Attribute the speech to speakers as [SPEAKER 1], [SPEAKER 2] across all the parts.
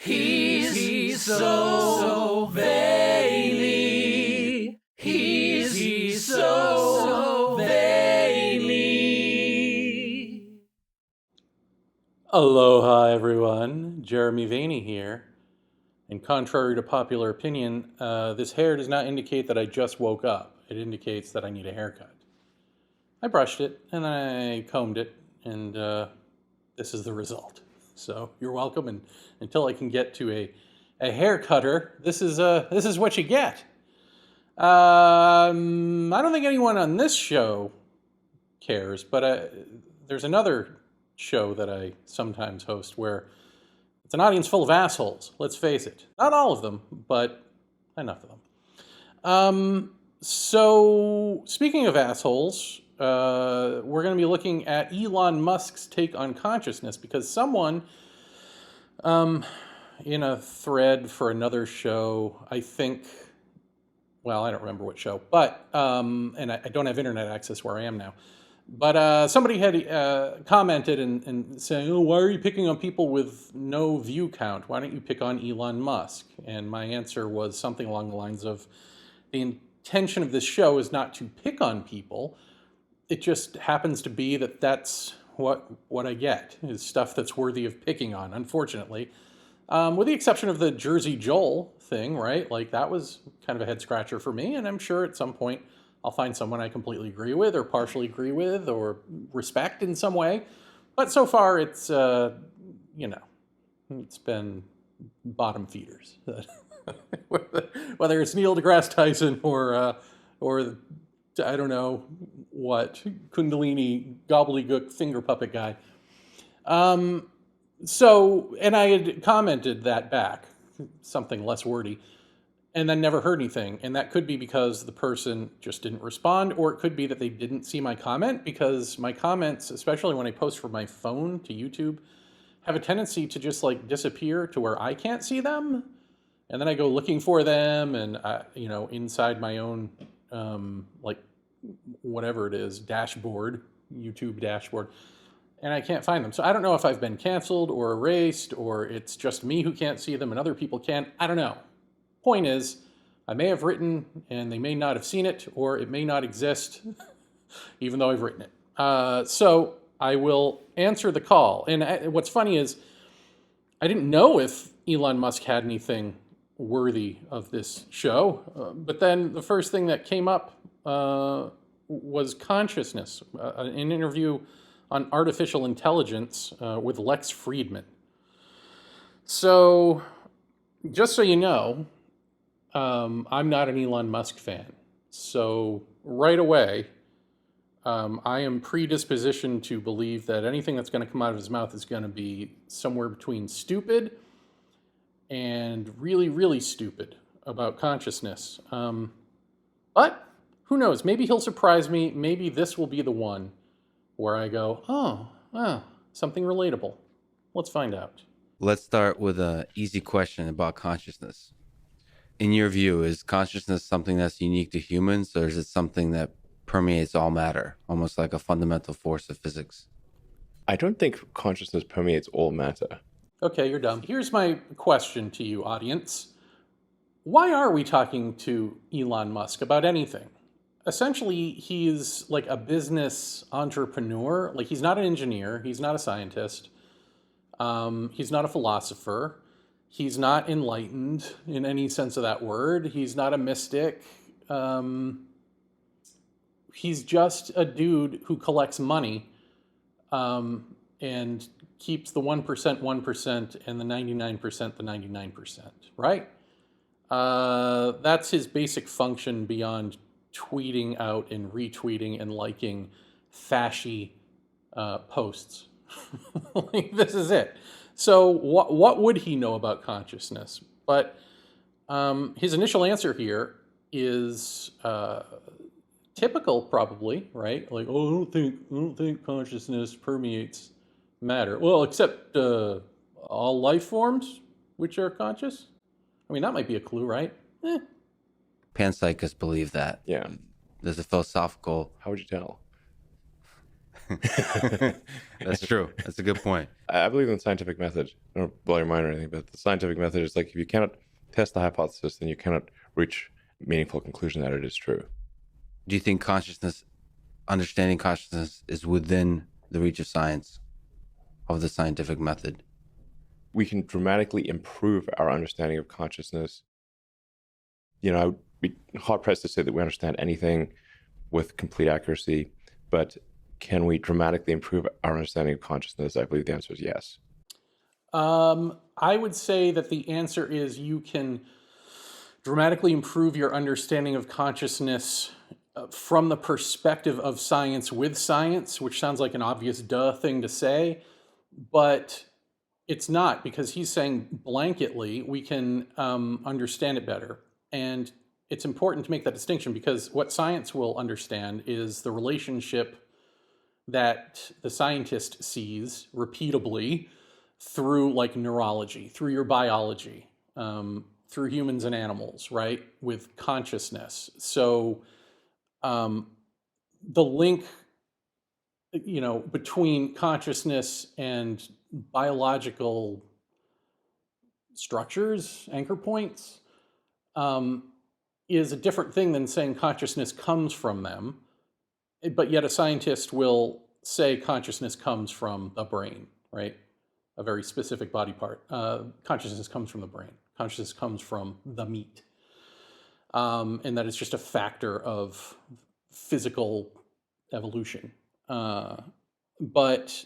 [SPEAKER 1] He's so veiny. He's so veiny.
[SPEAKER 2] Aloha, everyone. Jeremy Vaeni here. And contrary to popular opinion, this hair does not indicate that I just woke up. It indicates that I need a haircut. I brushed it, and I combed it, and this is the result. So you're welcome, and until I can get to a hair cutter, this is what you get. I don't think anyone on this show cares, but there's another show that I sometimes host where it's an audience full of assholes. Let's face it. Not all of them, but enough of them. So speaking of assholes, we're going to be looking at Elon Musk's take on consciousness because someone in a thread for another show, I think, well, I don't remember what show, but, and I don't have internet access where I am now, but somebody had commented and saying, oh, why are you picking on people with no view count? Why don't you pick on Elon Musk? And my answer was something along the lines of, the intention of this show is not to pick on people. It just happens to be that that's what I get, is stuff that's worthy of picking on, unfortunately. With the exception of the Jersey Joel thing, right? Like, that was kind of a head scratcher for me, and I'm sure at some point I'll find someone I completely agree with or partially agree with or respect in some way. But so far it's, it's been bottom feeders. Whether it's Neil deGrasse Tyson or I don't know what, Kundalini gobbledygook finger puppet guy. So, and I had commented that back, something less wordy, and then never heard anything. And that could be because the person just didn't respond, or it could be that they didn't see my comment, because my comments, especially when I post from my phone to YouTube, have a tendency to just like disappear to where I can't see them. And then I go looking for them and, inside my own, like, whatever it is, dashboard, YouTube dashboard, and I can't find them. So I don't know if I've been canceled or erased, or it's just me who can't see them and other people can. I don't know. Point is, I may have written and they may not have seen it, or it may not exist, even though I've written it. So I will answer the call. And what's funny is, I didn't know if Elon Musk had anything worthy of this show, but then the first thing that came up was consciousness, an interview on artificial intelligence with Lex Fridman. So, just so you know, I'm not an Elon Musk fan. So, right away, I am predispositioned to believe that anything that's going to come out of his mouth is going to be somewhere between stupid and really, really stupid about consciousness. But who knows? Maybe he'll surprise me. Maybe this will be the one where I go, oh, something relatable. Let's find out.
[SPEAKER 3] Let's start with an easy question about consciousness. In your view, is consciousness something that's unique to humans, or is it something that permeates all matter, almost like a fundamental force of physics?
[SPEAKER 4] I don't think consciousness permeates all matter.
[SPEAKER 2] Okay, you're dumb. Here's my question to you, audience. Why are we talking to Elon Musk about anything? Essentially, he's like a business entrepreneur. Like, he's not an engineer. He's not a scientist. He's not a philosopher. He's not enlightened in any sense of that word. He's not a mystic. He's just a dude who collects money and keeps the 1% 1% and the 99% the 99%, right? That's his basic function beyond tweeting out and retweeting and liking fashy posts. Like, this is it. So what would he know about consciousness? But his initial answer here is typical, probably, right? Like, oh, I don't think consciousness permeates matter. Well, except all life forms which are conscious. I mean, that might be a clue, right?
[SPEAKER 3] Panpsychists believe that.
[SPEAKER 4] Yeah.
[SPEAKER 3] There's a philosophical...
[SPEAKER 4] How would you tell?
[SPEAKER 3] That's true. That's a good point.
[SPEAKER 4] I believe in the scientific method. I don't blow your mind or anything, but the scientific method is like if you cannot test the hypothesis, then you cannot reach a meaningful conclusion that it is true.
[SPEAKER 3] Do you think understanding consciousness is within the reach of science, of the scientific method?
[SPEAKER 4] We can dramatically improve our understanding of consciousness. I would be hard pressed to say that we understand anything with complete accuracy, but can we dramatically improve our understanding of consciousness? I believe the answer is yes.
[SPEAKER 2] I would say that the answer is you can dramatically improve your understanding of consciousness from the perspective of science with science, which sounds like an obvious duh thing to say, but it's not, because he's saying blanketly we can understand it better. And it's important to make that distinction, because what science will understand is the relationship that the scientist sees repeatably through like neurology, through your biology, through humans and animals, right? With consciousness. So the link, between consciousness and biological structures, anchor points, is a different thing than saying consciousness comes from them. But yet a scientist will say consciousness comes from the brain, right? A very specific body part. Consciousness comes from the brain. Consciousness comes from the meat. And that it's just a factor of physical evolution. But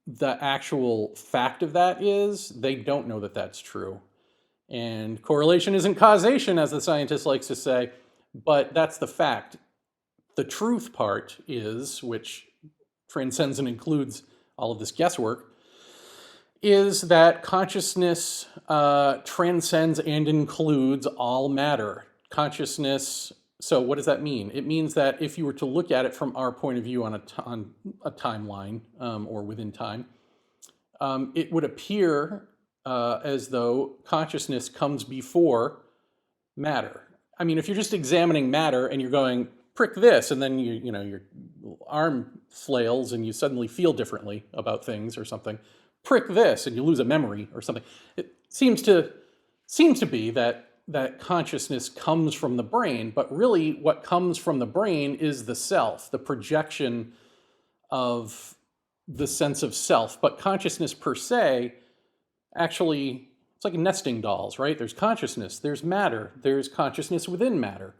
[SPEAKER 2] the actual fact of that is they don't know that that's true. And correlation isn't causation, as the scientist likes to say, but that's the fact. The truth part is, which transcends and includes all of this guesswork, is that consciousness transcends and includes all matter. Consciousness, so what does that mean? It means that if you were to look at it from our point of view on a timeline or within time, it would appear as though consciousness comes before matter. I mean, if you're just examining matter and you're going, prick this, and then your arm flails and you suddenly feel differently about things or something, prick this and you lose a memory or something. It seems to be that consciousness comes from the brain, but really what comes from the brain is the self, the projection of the sense of self. But consciousness per se, actually, it's like nesting dolls, right? There's consciousness, there's matter, there's consciousness within matter.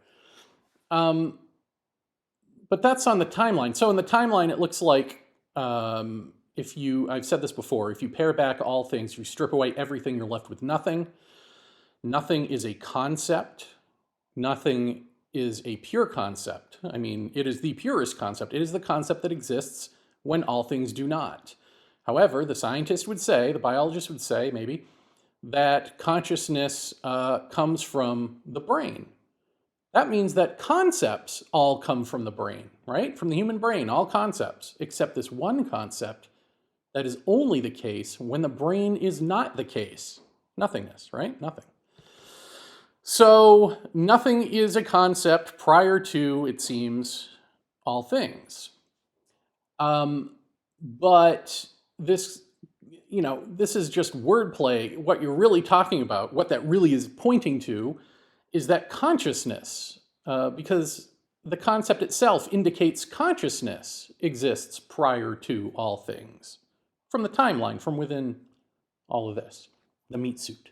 [SPEAKER 2] But that's on the timeline. So in the timeline, it looks like I've said this before, if you pare back all things, if you strip away everything, you're left with nothing. Nothing is a concept. Nothing is a pure concept. I mean, it is the purest concept. It is the concept that exists when all things do not. However, the scientist would say, the biologist would say, maybe, that consciousness comes from the brain. That means that concepts all come from the brain, right? From the human brain, all concepts, except this one concept that is only the case when the brain is not the case. Nothingness, right? Nothing. So nothing is a concept prior to, it seems, all things. But this is just wordplay. What you're really talking about, what that really is pointing to, is that consciousness, because the concept itself indicates consciousness exists prior to all things, from the timeline, from within all of this, the meat suit.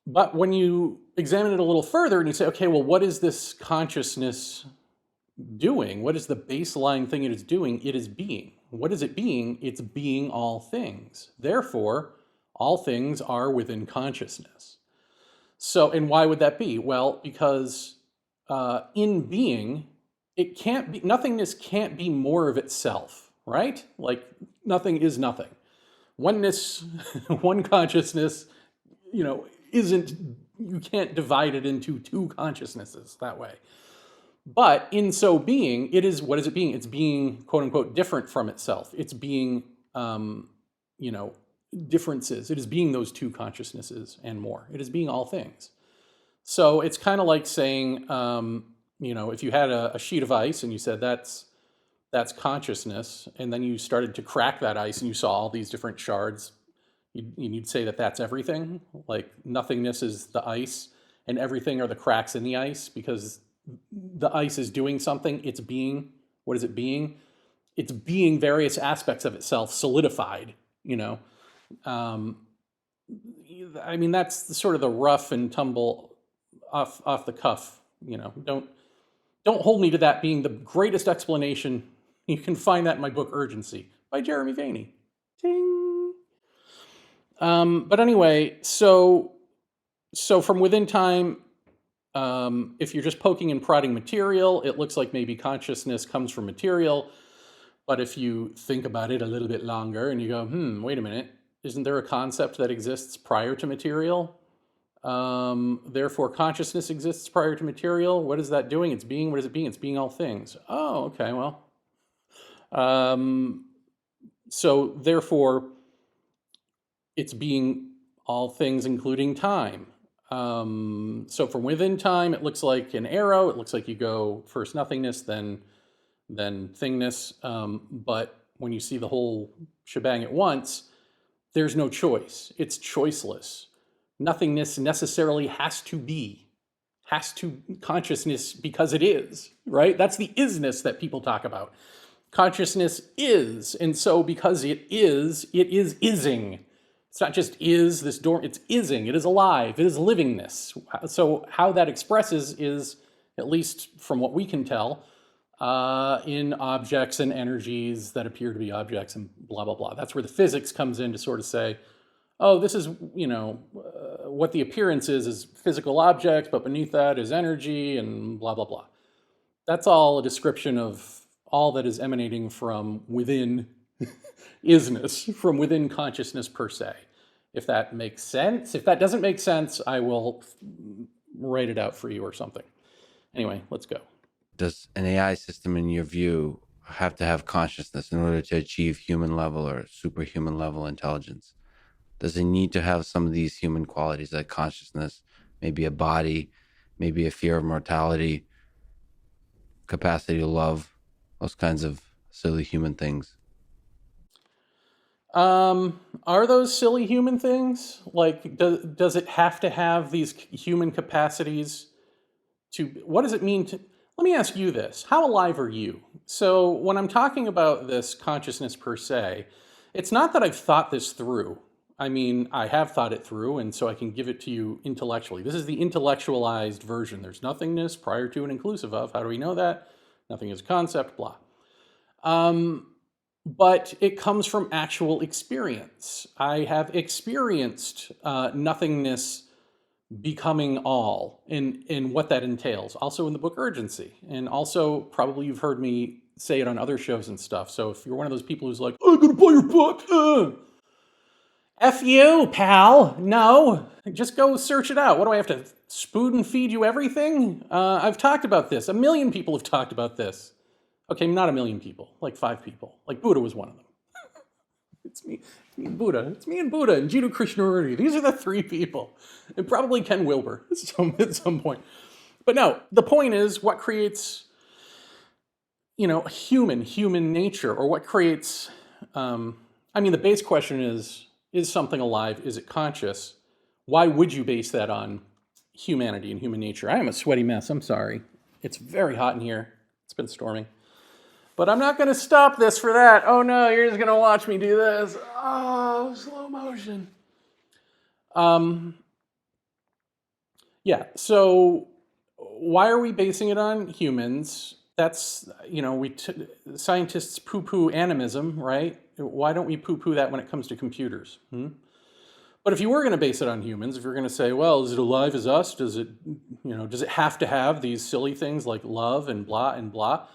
[SPEAKER 2] But when you examine it a little further and you say, okay, well, what is this consciousness doing? What is the baseline thing it is doing? It is being. What is it being? It's being all things. Therefore, all things are within consciousness. So, and why would that be? Well, because in being, it can't be, nothingness can't be more of itself, right? Like nothing is nothing. Oneness, one consciousness, you can't divide it into two consciousnesses that way. But in so being, what is it being? It's being, quote unquote, different from itself. It's being, differences. It is being those two consciousnesses and more. It is being all things. So it's kind of like saying, if you had a sheet of ice and you said that's that's consciousness, and then you started to crack that ice and you saw all these different shards, you'd say that that's everything. Like nothingness is the ice, and everything are the cracks in the ice because the ice is doing something. It's being, what is it being? It's being various aspects of itself solidified, you know. Um, I mean, that's sort of the rough and tumble off the cuff, you know. Don't hold me to that being the greatest explanation. You can find that in my book Urgency by Jeremy Vaeni. Ding. But anyway, so from within time, if you're just poking and prodding material, it looks like maybe consciousness comes from material. But if you think about it a little bit longer and you go, wait a minute, isn't there a concept that exists prior to material? Therefore, consciousness exists prior to material. What is that doing? It's being. What is it being? It's being all things. Oh, okay, well. So therefore, it's being all things, including time. So from within time, it looks like an arrow. It looks like you go first nothingness, then thingness. But when you see the whole shebang at once, there's no choice. It's choiceless. Nothingness necessarily has to consciousness because it is, right? That's the isness that people talk about. Consciousness is, and so because it is ising. It's not just is this door, it's ising, it is alive, it is livingness. So how that expresses is, at least from what we can tell, in objects and energies that appear to be objects and blah, blah, blah. That's where the physics comes in to sort of say, oh, this is, what the appearance is physical objects, but beneath that is energy and blah, blah, blah. That's all a description of all that is emanating from within isness, from within consciousness per se. If that makes sense. If that doesn't make sense, I will write it out for you or something. Anyway, let's go.
[SPEAKER 3] Does an AI system, in your view, have to have consciousness in order to achieve human level or superhuman level intelligence? Does it need to have some of these human qualities like consciousness, maybe a body, maybe a fear of mortality, capacity to love, those kinds of silly human things?
[SPEAKER 2] Are those silly human things? Like, does it have to have these human capacities to, what does it mean to, let me ask you this. How alive are you? So when I'm talking about this consciousness per se, it's not that I've thought this through. I mean, I have thought it through, and so I can give it to you intellectually. This is the intellectualized version. There's nothingness prior to and inclusive of. How do we know that? Nothing is a concept, blah. But it comes from actual experience. I have experienced nothingness becoming all and what that entails. Also in the book Urgency. And also probably you've heard me say it on other shows and stuff. So if you're one of those people who's like, I'm going to buy your book. F you, pal. No, just go search it out. What do I have to spoon feed you everything? I've talked about this. 1 million people have talked about this. Okay, not 1 million people, like 5 people. Like Buddha was one of them. It's me and Buddha. It's me and Buddha and Jiddu Krishnamurti. These are the 3 people. And probably Ken Wilber at some point. But no, the point is what creates, human nature, or what creates, the base question is something alive? Is it conscious? Why would you base that on humanity and human nature? I am a sweaty mess. I'm sorry. It's very hot in here. It's been storming. But I'm not going to stop this for that. Oh no, you're just going to watch me do this. Oh, slow motion. So why are we basing it on humans? That's, scientists poo-poo animism, right? Why don't we poo-poo that when it comes to computers? But if you were going to base it on humans, if you're going to say, well, is it alive as us? Does it have to have these silly things like love and blah and blah?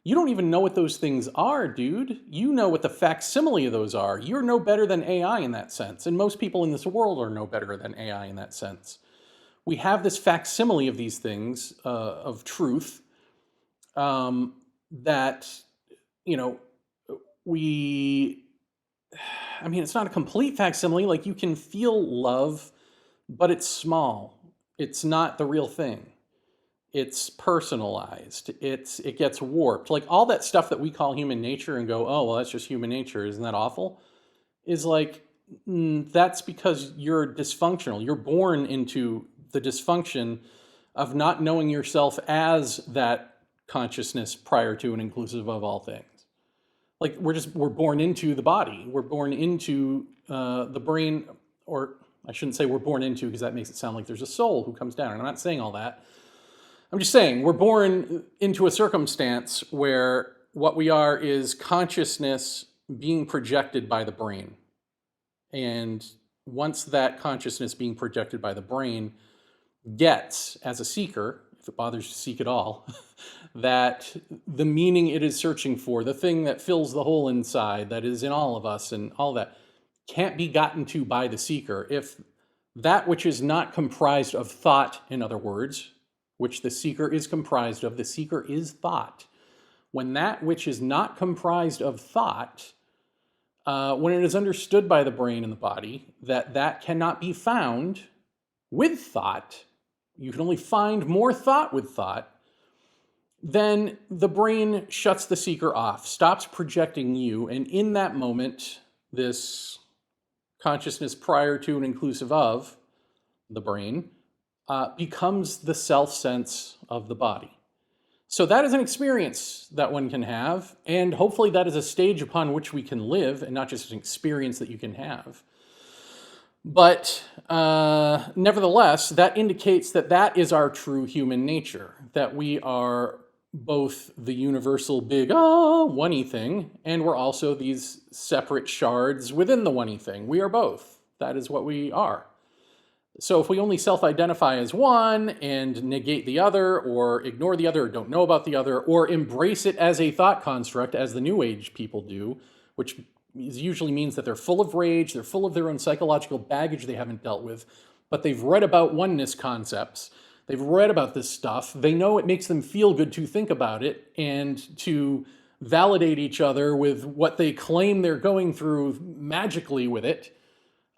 [SPEAKER 2] You don't even know what those things are, dude. You know what the facsimile of those are. You're no better than AI in that sense. And most people in this world are no better than AI in that sense. We have this facsimile of these things, of truth, that, it's not a complete facsimile. Like, you can feel love, but it's small. It's not the real thing. it's personalized, it gets warped. Like all that stuff that we call human nature and go, oh, well, that's just human nature, isn't that awful? Is like, that's because you're dysfunctional. You're born into the dysfunction of not knowing yourself as that consciousness prior to and inclusive of all things. Like we're born into the body. We're born into the brain, or I shouldn't say we're born into, because that makes it sound like there's a soul who comes down. And I'm not saying all that. I'm just saying we're born into a circumstance where what we are is consciousness being projected by the brain. And once that consciousness being projected by the brain gets, as a seeker, if it bothers to seek at all, that the meaning it is searching for, the thing that fills the hole inside that is in all of us and all that, can't be gotten to by the seeker. If that which is not comprised of thought, in other words, which the seeker is comprised of, the seeker is thought. When that which is not comprised of thought, when it is understood by the brain and the body that cannot be found with thought, you can only find more thought with thought, then the brain shuts the seeker off, stops projecting you, and in that moment, this consciousness prior to and inclusive of the brain becomes the self-sense of the body. So that is an experience that one can have, and hopefully that is a stage upon which we can live, and not just an experience that you can have. But nevertheless, that indicates that that is our true human nature, that we are both the universal big, one-y thing, and we're also these separate shards within the one-y thing. We are both. That is what we are. So if we only self-identify as one and negate the other, or ignore the other, or don't know about the other, or embrace it as a thought construct, as the New Age people do, which usually means that they're full of rage, they're full of their own psychological baggage they haven't dealt with, but they've read about oneness concepts, they've read about this stuff, they know it makes them feel good to think about it, and to validate each other with what they claim they're going through magically with it,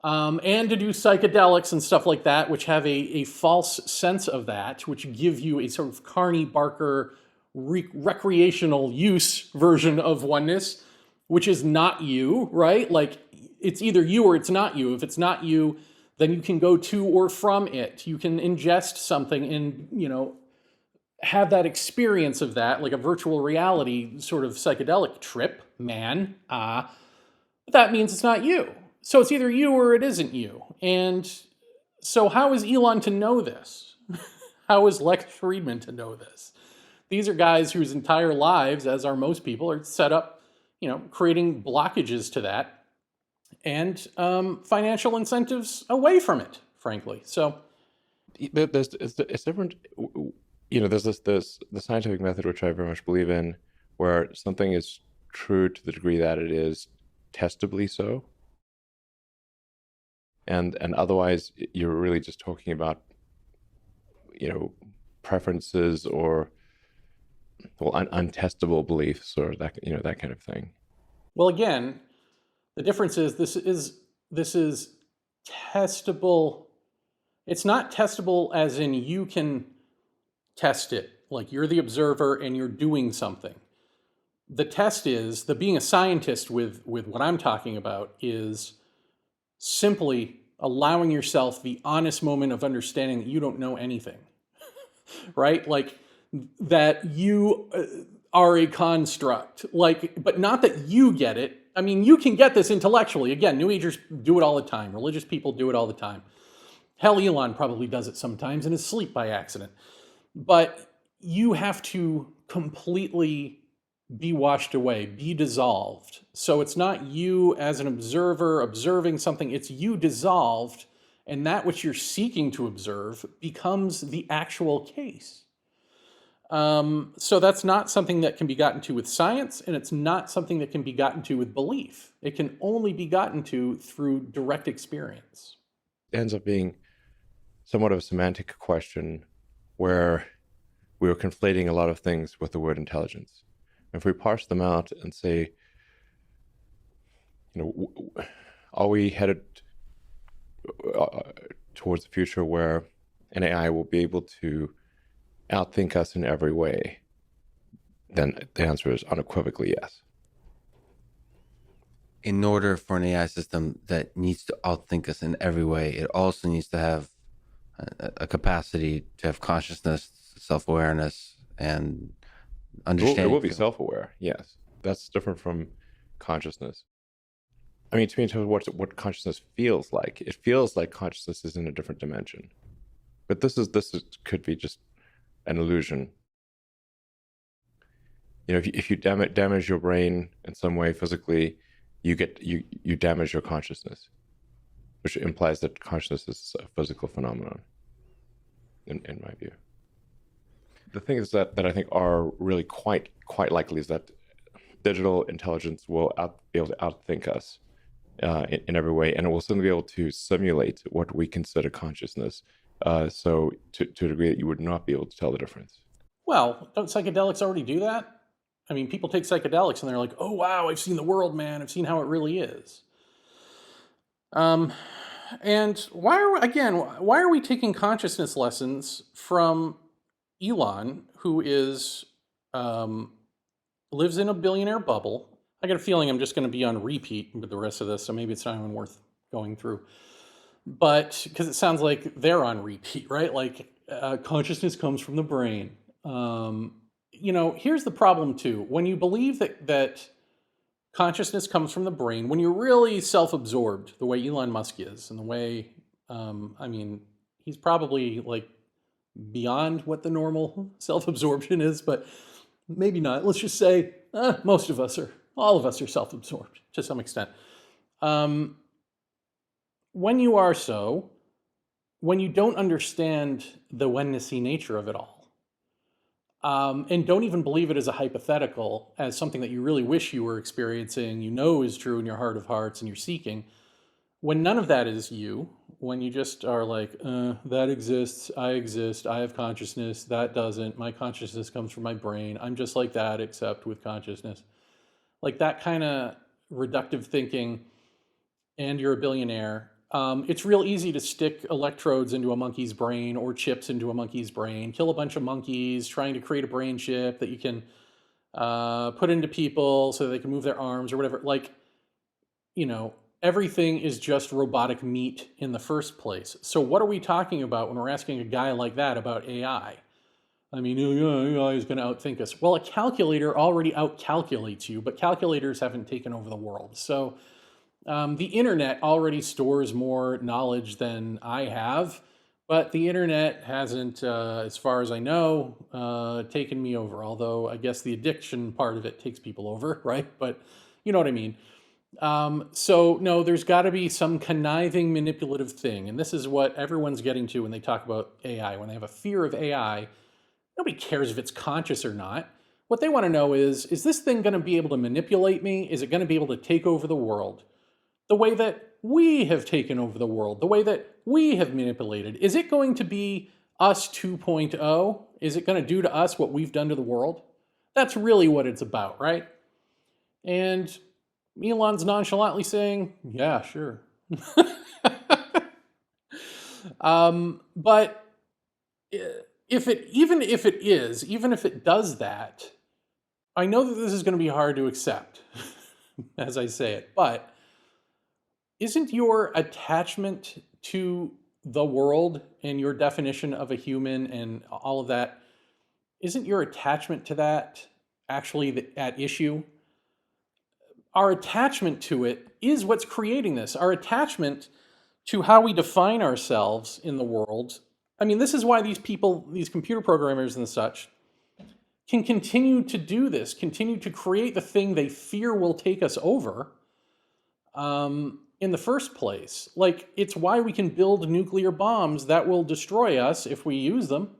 [SPEAKER 2] and to do psychedelics and stuff like that, which have a false sense of that, which give you a sort of Carney Barker recreational use version of oneness, which is not you, right? Like, it's either you or it's not you. If it's not you, then you can go to or from it. You can ingest something and, have that experience of that, like a virtual reality sort of psychedelic trip, man. But that means it's not you. So it's either you or it isn't you. And so how is Elon to know this? How is Lex Fridman to know this? These are guys whose entire lives, as are most people, are set up, creating blockages to that and financial incentives away from it, frankly. So
[SPEAKER 4] it's different. There's the scientific method, which I very much believe in, where something is true to the degree that it is testably so. And otherwise, you're really just talking about, preferences or untestable beliefs or that kind of thing.
[SPEAKER 2] Well, again, the difference is this is testable. It's not testable as in you can test it, like you're the observer and you're doing something. The test is, the being a scientist with what I'm talking about is simply allowing yourself the honest moment of understanding that you don't know anything, right? Like that you are a construct, but not that you get it. I mean, you can get this intellectually. Again, New Agers do it all the time. Religious people do it all the time. Hell, Elon probably does it sometimes in his sleep by accident. But you have to completely be washed away, be dissolved. So it's not you as an observer observing something, it's you dissolved, and that which you're seeking to observe becomes the actual case. So that's not something that can be gotten to with science, and it's not something that can be gotten to with belief. It can only be gotten to through direct experience.
[SPEAKER 4] It ends up being somewhat of a semantic question where we are conflating a lot of things with the word intelligence. If we parse them out and say, are we headed towards the future where an AI will be able to outthink us in every way, then the answer is unequivocally yes.
[SPEAKER 3] In order for an AI system that needs to outthink us in every way, it also needs to have a capacity to have consciousness, self-awareness, and understanding.
[SPEAKER 4] It will be self-aware, yes. That's different from consciousness. I mean, to me, in terms of what consciousness feels like, it feels like consciousness is in a different dimension. But this could be just an illusion. You know, if you damage your brain in some way physically, you damage your consciousness, which implies that consciousness is a physical phenomenon, in my view. The thing is that I think are really quite likely is that digital intelligence will be able to outthink us in every way, and it will certainly be able to simulate what we consider consciousness. So to a degree that you would not be able to tell the difference.
[SPEAKER 2] Well, don't psychedelics already do that? I mean, people take psychedelics and they're like, oh, wow, I've seen the world, man. I've seen how it really is. And why are we taking consciousness lessons from Elon, who lives in a billionaire bubble? I got a feeling I'm just going to be on repeat with the rest of this, so maybe it's not even worth going through. But because it sounds like they're on repeat, right? Like consciousness comes from the brain. Here's the problem too. When you believe that consciousness comes from the brain, when you're really self-absorbed, the way Elon Musk is, and the way, he's probably like beyond what the normal self-absorption is, but maybe not. Let's just say all of us are self-absorbed to some extent. When you don't understand the when-to-see nature of it all, and don't even believe it as a hypothetical, as something that you really wish you were experiencing, is true in your heart of hearts and you're seeking, when none of that is you, when you just are like, that exists, I have consciousness, that doesn't, my consciousness comes from my brain, I'm just like that except with consciousness. Like that kind of reductive thinking, and you're a billionaire, it's real easy to stick electrodes into a monkey's brain or chips into a monkey's brain, kill a bunch of monkeys, trying to create a brain chip that you can put into people so they can move their arms or whatever. Like, everything is just robotic meat in the first place. So what are we talking about when we're asking a guy like that about AI? I mean, AI is going to outthink us. Well, a calculator already outcalculates you, but calculators haven't taken over the world. So the internet already stores more knowledge than I have, but the internet hasn't, as far as I know, taken me over. Although I guess the addiction part of it takes people over, right? But you know what I mean. So no, there's got to be some conniving, manipulative thing, and this is what everyone's getting to when they talk about AI. When they have a fear of AI, nobody cares if it's conscious or not. What they want to know is this thing going to be able to manipulate me? Is it going to be able to take over the world? The way that we have taken over the world, the way that we have manipulated, is it going to be us 2.0? Is it going to do to us what we've done to the world? That's really what it's about, right? And Elon's nonchalantly saying, yeah, sure. But even if it does that, I know that this is going to be hard to accept as I say it, but isn't your attachment to the world and your definition of a human and all of that, isn't your attachment to that actually at issue? Our attachment to it is what's creating this. Our attachment to how we define ourselves in the world. I mean, this is why these people, these computer programmers and such, can continue to do this, continue to create the thing they fear will take us over. In the first place. Like, it's why we can build nuclear bombs that will destroy us if we use them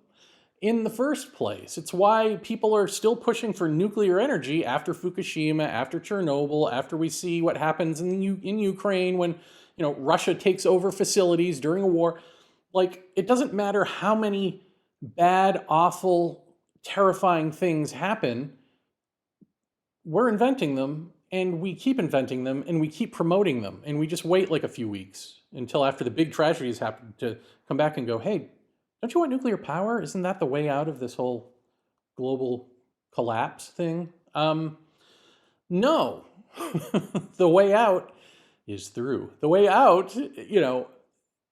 [SPEAKER 2] in the first place. It's why people are still pushing for nuclear energy after Fukushima, after Chernobyl, after we see what happens in Ukraine when, Russia takes over facilities during a war. Like, it doesn't matter how many bad, awful, terrifying things happen. We're inventing them. And we keep inventing them, and we keep promoting them, and we just wait like a few weeks until after the big tragedies happen to come back and go, hey, Don't you want nuclear power? Isn't that the way out of this whole global collapse thing? No. The way out is through. The way out,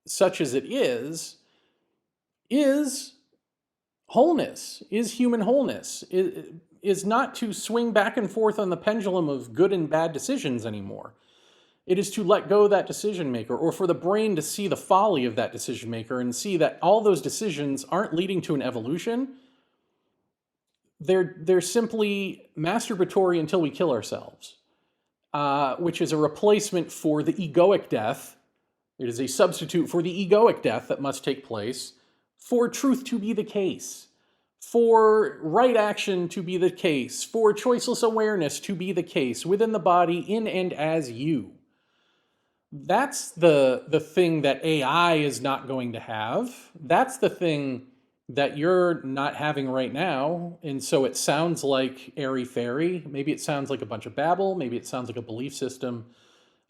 [SPEAKER 2] such as it is wholeness, is human wholeness, is not to swing back and forth on the pendulum of good and bad decisions anymore. It is to let go of that decision maker, or for the brain to see the folly of that decision maker and see that all those decisions aren't leading to an evolution. They're simply masturbatory until we kill ourselves, which is a replacement for the egoic death. It is a substitute for the egoic death that must take place for truth to be the case, for right action to be the case, for choiceless awareness to be the case within the body, in and as you. That's the thing that AI is not going to have. That's the thing that you're not having right now. And so it sounds like airy-fairy. Maybe it sounds like a bunch of babble. Maybe it sounds like a belief system,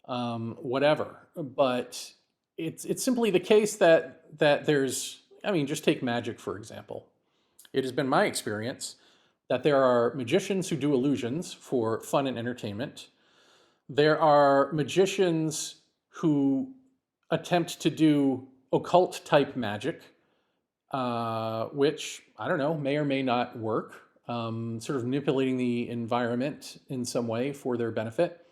[SPEAKER 2] whatever. But it's simply the case that there's, just take magic, for example. It has been my experience that there are magicians who do illusions for fun and entertainment. There are magicians who attempt to do occult type magic, which, I don't know, may or may not work, sort of manipulating the environment in some way for their benefit.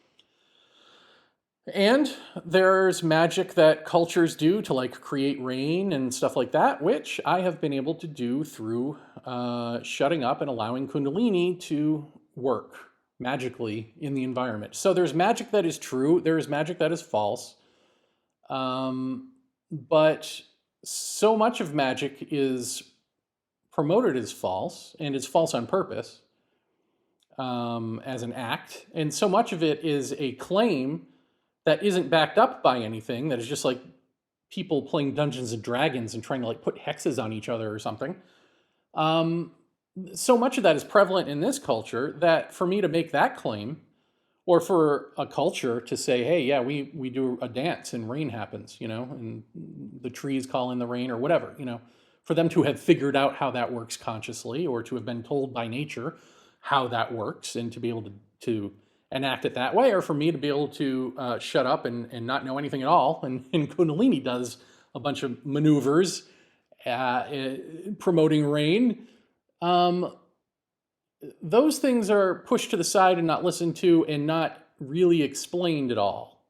[SPEAKER 2] And there's magic that cultures do to create rain and stuff like that, which I have been able to do through shutting up and allowing Kundalini to work magically in the environment. So there's magic that is true, there is magic that is false, but so much of magic is promoted as false, and it's false on purpose, as an act, and so much of it is a claim that isn't backed up by anything, that is just like people playing Dungeons and Dragons and trying to put hexes on each other or something. So much of that is prevalent in this culture that for me to make that claim, or for a culture to say, hey, yeah, we do a dance and rain happens, and the trees call in the rain or whatever, for them to have figured out how that works consciously, or to have been told by nature how that works and to be able to enact it that way, or for me to be able to shut up and not know anything at all. And Kundalini does a bunch of maneuvers promoting rain. Those things are pushed to the side and not listened to and not really explained at all.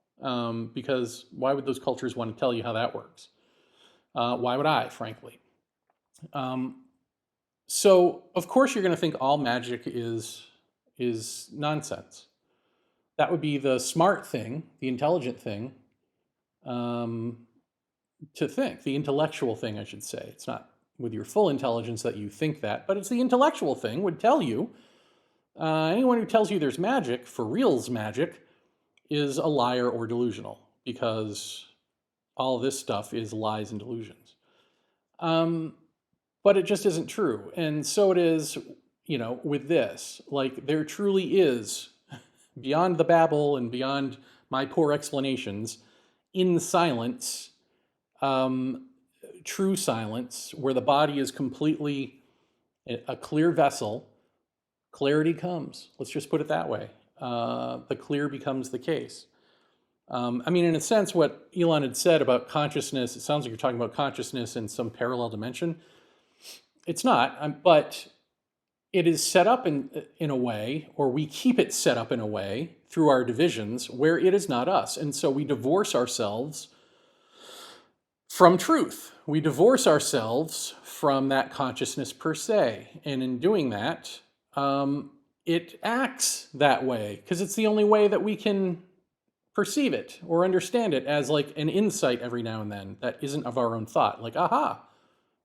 [SPEAKER 2] Because why would those cultures want to tell you how that works? Why would I, frankly? So, of course, you're going to think all magic is nonsense. That would be the smart thing, the intelligent thing, to think, the intellectual thing, I should say. It's not with your full intelligence that you think that, but it's the intellectual thing would tell you. Anyone who tells you there's magic, for real's magic, is a liar or delusional, because all this stuff is lies and delusions. But it just isn't true. And so it is, with this. There truly is, beyond the babble and beyond my poor explanations, in silence, true silence, where the body is completely a clear vessel, clarity comes. Let's just put it that way. The clear becomes the case. In a sense, what Elon had said about consciousness, it sounds like you're talking about consciousness in some parallel dimension. It's not, but it is set up in a way, or we keep it set up in a way through our divisions where it is not us. And so we divorce ourselves from truth. We divorce ourselves from that consciousness per se. And in doing that, it acts that way because it's the only way that we can perceive it or understand it as an insight every now and then that isn't of our own thought. Aha,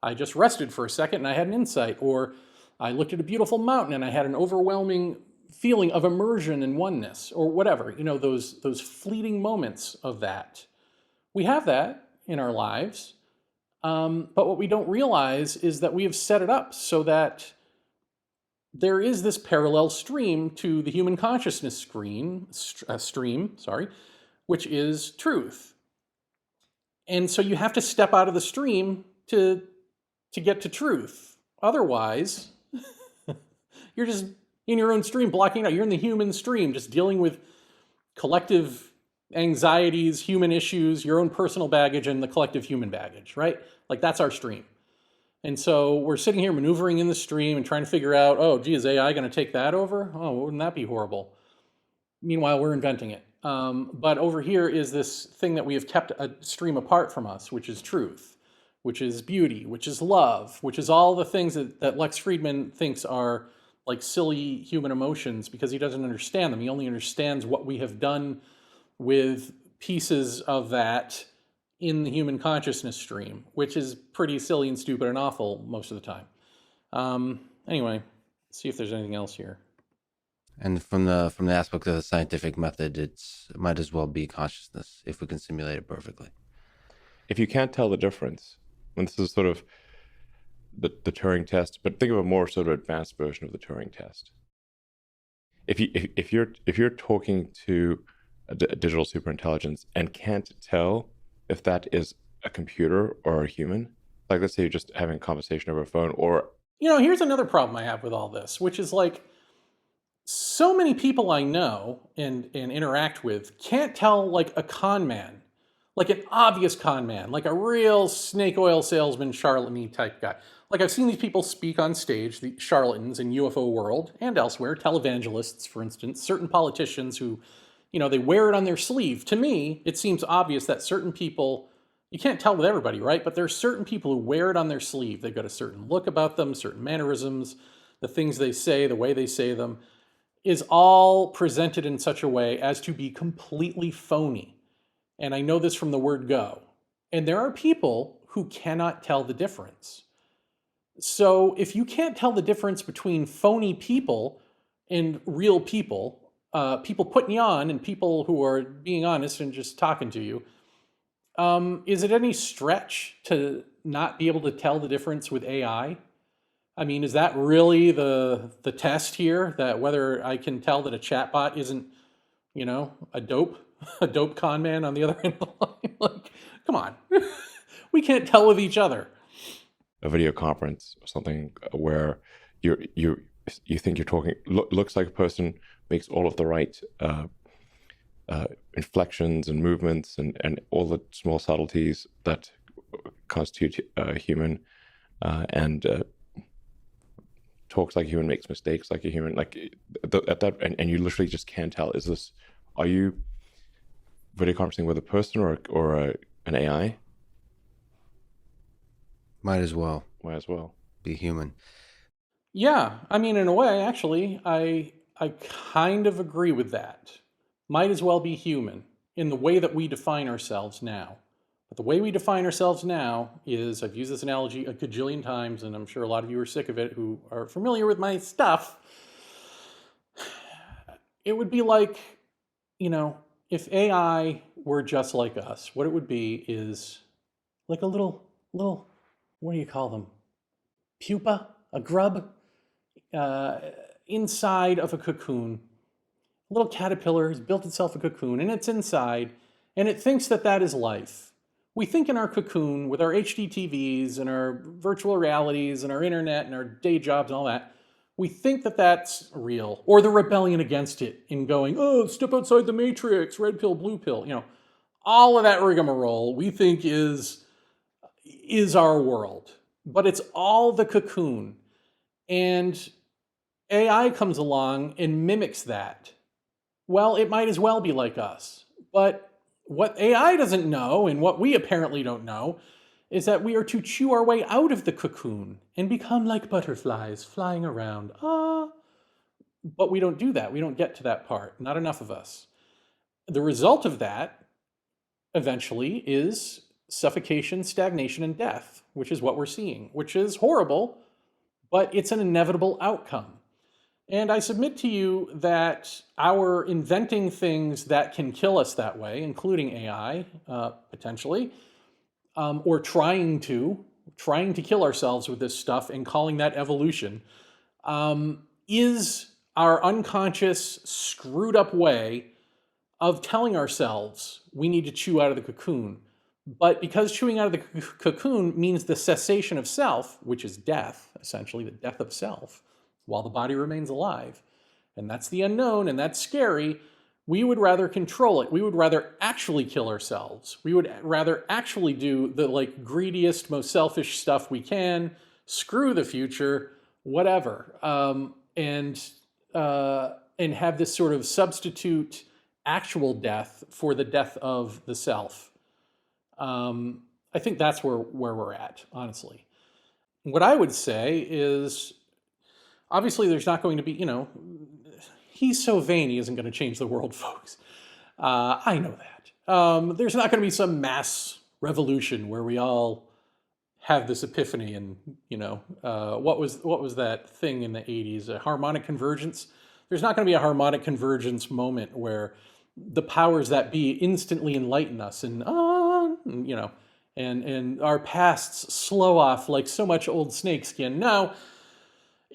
[SPEAKER 2] I just rested for a second and I had an insight, or I looked at a beautiful mountain and I had an overwhelming feeling of immersion and oneness, or whatever, those fleeting moments of that. We have that in our lives, but what we don't realize is that we have set it up so that there is this parallel stream to the human consciousness stream, which is truth. And so you have to step out of the stream to to get to truth. Otherwise, you're just in your own stream, blocking it out. You're in the human stream, just dealing with collective anxieties, human issues, your own personal baggage, and the collective human baggage, right? Like that's our stream. And so we're sitting here maneuvering in the stream and trying to figure out, oh, gee, is AI going to take that over? Oh, wouldn't that be horrible? Meanwhile, we're inventing it. But over here is this thing that we have kept a stream apart from us, which is truth, which is beauty, which is love, which is all the things that Lex Fridman thinks are like silly human emotions because he doesn't understand them. He only understands what we have done with pieces of that in the human consciousness stream, which is pretty silly and stupid and awful most of the time. Anyway, let's see if there's anything else here.
[SPEAKER 3] And from the aspect of the scientific method, it might as well be consciousness if we can simulate it perfectly.
[SPEAKER 4] If you can't tell the difference, and this is sort of the Turing test, but think of a more sort of advanced version of the Turing test. If you're talking to a digital superintelligence and can't tell if that is a computer or a human, like let's say you're just having a conversation over a phone, or
[SPEAKER 2] here's another problem I have with all this, which is like so many people I know and interact with can't tell like a con man, like an obvious con man, like a real snake oil salesman, charlatan-y type guy. Like I've seen these people speak on stage, the charlatans in UFO world and elsewhere, televangelists, for instance, certain politicians who, they wear it on their sleeve. To me, it seems obvious that certain people, you can't tell with everybody, right? But there's certain people who wear it on their sleeve. They've got a certain look about them, certain mannerisms, the things they say, the way they say them, is all presented in such a way as to be completely phony. And I know this from the word go. And there are people who cannot tell the difference. So if you can't tell the difference between phony people and real people, people putting you on and people who are being honest and just talking to you, is it any stretch to not be able to tell the difference with AI? I mean, is that really the test here, that whether I can tell that a chatbot isn't, a dope con man on the other end of the line? Like, come on. We can't tell with each other.
[SPEAKER 4] a video conference or something where you think you're talking, looks like a person, makes all of the right inflections and movements and all the small subtleties that constitute a human, and talks like a human, makes mistakes like a human, like at that, and you literally just can't tell, are you video conferencing with a person or an AI?
[SPEAKER 3] Might as well
[SPEAKER 4] be
[SPEAKER 3] human.
[SPEAKER 2] Yeah, I mean, in a way, actually, I kind of agree with that. Might as well be human in the way that we define ourselves now. But the way we define ourselves now is, I've used this analogy a gajillion times, and I'm sure a lot of you are sick of it who are familiar with my stuff. It would be like, if AI were just like us, what it would be is like a little, what do you call them? Pupa? A grub? Inside of a cocoon. A little caterpillar has built itself a cocoon, and it's inside, and it thinks that that is life. We think in our cocoon with our HD TVs and our virtual realities and our internet and our day jobs and all that, we think that that's real, or the rebellion against it in going, oh, step outside the matrix, red pill, blue pill, all of that rigmarole we think is our world, but it's all the cocoon. And AI comes along and mimics that. Well, it might as well be like us. But what AI doesn't know, and what we apparently don't know, is that we are to chew our way out of the cocoon and become like butterflies flying around. But we don't do that. We don't get to that part. Not enough of us. The result of that, eventually, is suffocation, stagnation, and death, which is what we're seeing, which is horrible, but it's an inevitable outcome. And I submit to you that our inventing things that can kill us that way, including AI, potentially, or trying to kill ourselves with this stuff and calling that evolution, is our unconscious, screwed up way of telling ourselves we need to chew out of the cocoon. But because chewing out of the cocoon means the cessation of self, which is death, essentially the death of self, while the body remains alive, and that's the unknown, and that's scary, we would rather control it. We would rather actually kill ourselves. We would rather actually do the like greediest, most selfish stuff we can, screw the future, whatever, and have this sort of substitute actual death for the death of the self. I think that's where we're at, honestly. What I would say is, obviously, there's not going to be, he's so vain isn't going to change the world, folks. I know that. There's not going to be some mass revolution where we all have this epiphany and, what was that thing in the 80s, a harmonic convergence? There's not going to be a harmonic convergence moment where the powers that be instantly enlighten us and our pasts slow off like so much old snakeskin. No,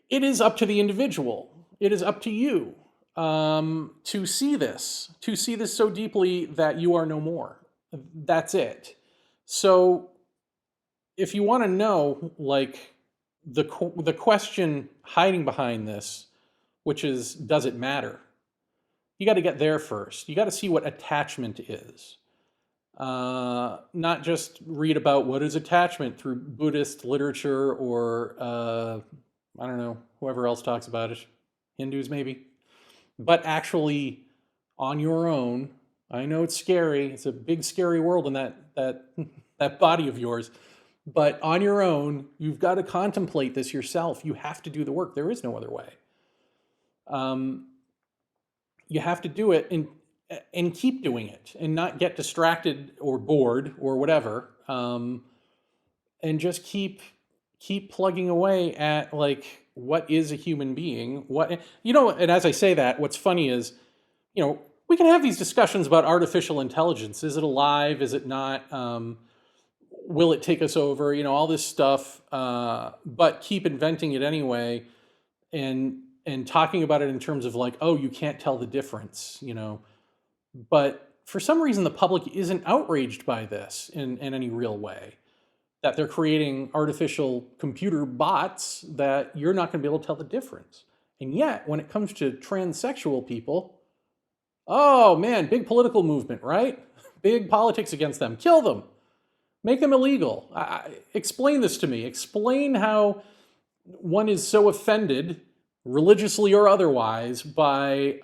[SPEAKER 2] it is up to the individual. It is up to you to see this so deeply that you are no more. That's it. So if you want to know, like, the question hiding behind this, which is, does it matter? You got to get there first. You got to see what attachment is. Not just read about what is attachment through Buddhist literature or, I don't know, whoever else talks about it, Hindus maybe, but actually on your own. I know it's scary. It's a big, scary world in that body of yours, but on your own, you've got to contemplate this yourself. You have to do the work. There is no other way. You have to do it and keep doing it and not get distracted or bored or whatever. And just keep plugging away at, like, what is a human being? And as I say that, what's funny is, we can have these discussions about artificial intelligence. Is it alive? Is it not? Will it take us over? All this stuff, but keep inventing it anyway. And talking about it in terms of like, oh, you can't tell the difference, But for some reason, the public isn't outraged by this in any real way. That they're creating artificial computer bots that you're not going to be able to tell the difference. And yet, when it comes to transsexual people, oh man, big political movement, right? Big politics against them. Kill them. Make them illegal. Explain this to me. Explain how one is so offended, religiously or otherwise, by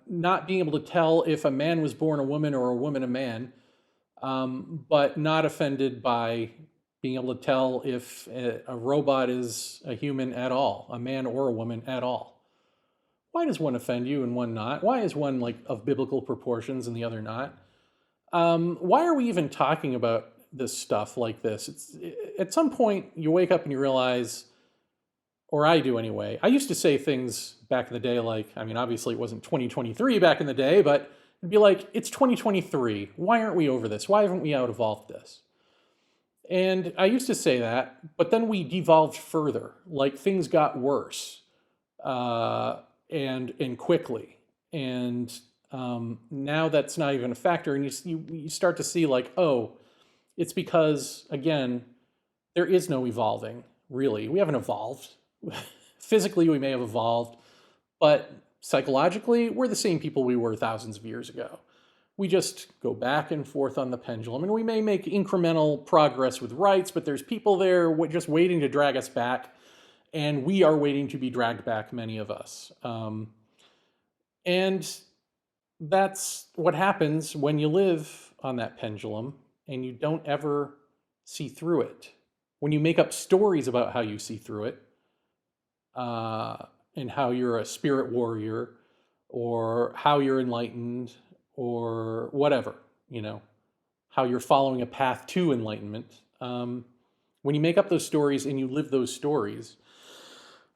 [SPEAKER 2] not being able to tell if a man was born a woman or a woman a man, but not offended by being able to tell if a robot is a human at all, a man or a woman at all. Why does one offend you and one not? Why is one like of biblical proportions and the other not? Why are we even talking about this stuff like this? At some point you wake up and you realize, or I do anyway. I used to say things back in the day like, obviously it wasn't 2023 back in the day, but it'd be like, it's 2023. Why aren't we over this? Why haven't we out-evolved this? And I used to say that, but then we devolved further. Like, things got worse and quickly. And now that's not even a factor. And you start to see like, oh, it's because, again, there is no evolving, really. We haven't evolved. Physically, we may have evolved, but psychologically, we're the same people we were thousands of years ago. We just go back and forth on the pendulum, and we may make incremental progress with rights, but there's people there just waiting to drag us back, and we are waiting to be dragged back, many of us. And that's what happens when you live on that pendulum and you don't ever see through it. When you make up stories about how you see through it, and how you're a spirit warrior, or how you're enlightened, or whatever, how you're following a path to enlightenment. When you make up those stories and you live those stories,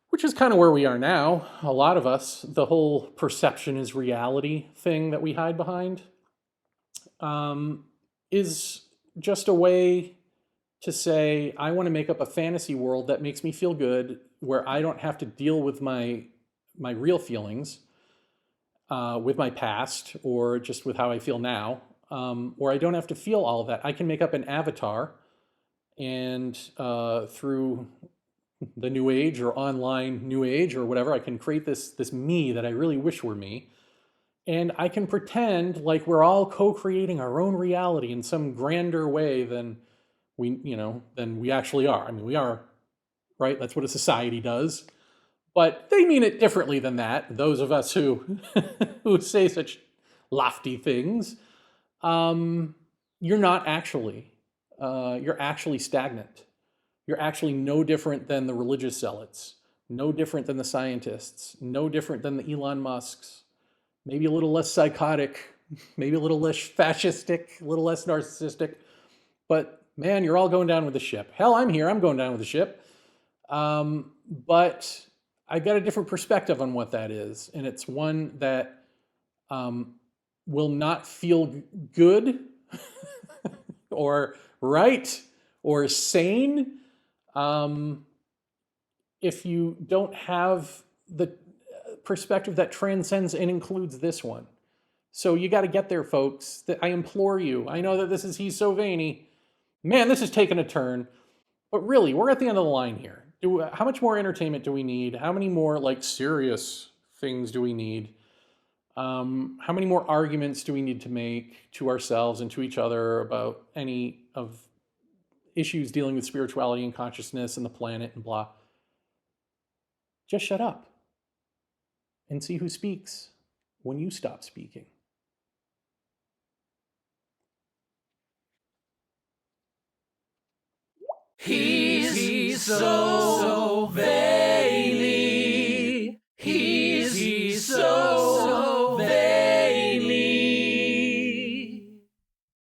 [SPEAKER 2] which is kind of where we are now, a lot of us, the whole perception is reality thing that we hide behind, is just a way to say, I want to make up a fantasy world that makes me feel good, where I don't have to deal with my real feelings, with my past, or just with how I feel now. or I don't have to feel all of that. I can make up an avatar, and through the new age or online new age or whatever, I can create this me that I really wish were me. And I can pretend like we're all co-creating our own reality in some grander way than we actually are. I mean, we are, right? That's what a society does. But they mean it differently than that. Those of us who who say such lofty things, you're not actually. You're actually stagnant. You're actually no different than the religious zealots, no different than the scientists, no different than the Elon Musks. Maybe a little less psychotic, maybe a little less fascistic, a little less narcissistic. But man, you're all going down with the ship. Hell, I'm here. I'm going down with the ship. But I've got a different perspective on what that is. And it's one that will not feel good or right or sane if you don't have the perspective that transcends and includes this one. So you got to get there, folks. I implore you. I know that this is He's So Vaeni. Man, this has taken a turn. But really, we're at the end of the line here. How much more entertainment do we need? How many more like serious things do we need? How many more arguments do we need to make to ourselves and to each other about any of issues dealing with spirituality and consciousness and the planet and blah? Just shut up and see who speaks when you stop speaking.
[SPEAKER 1] He's so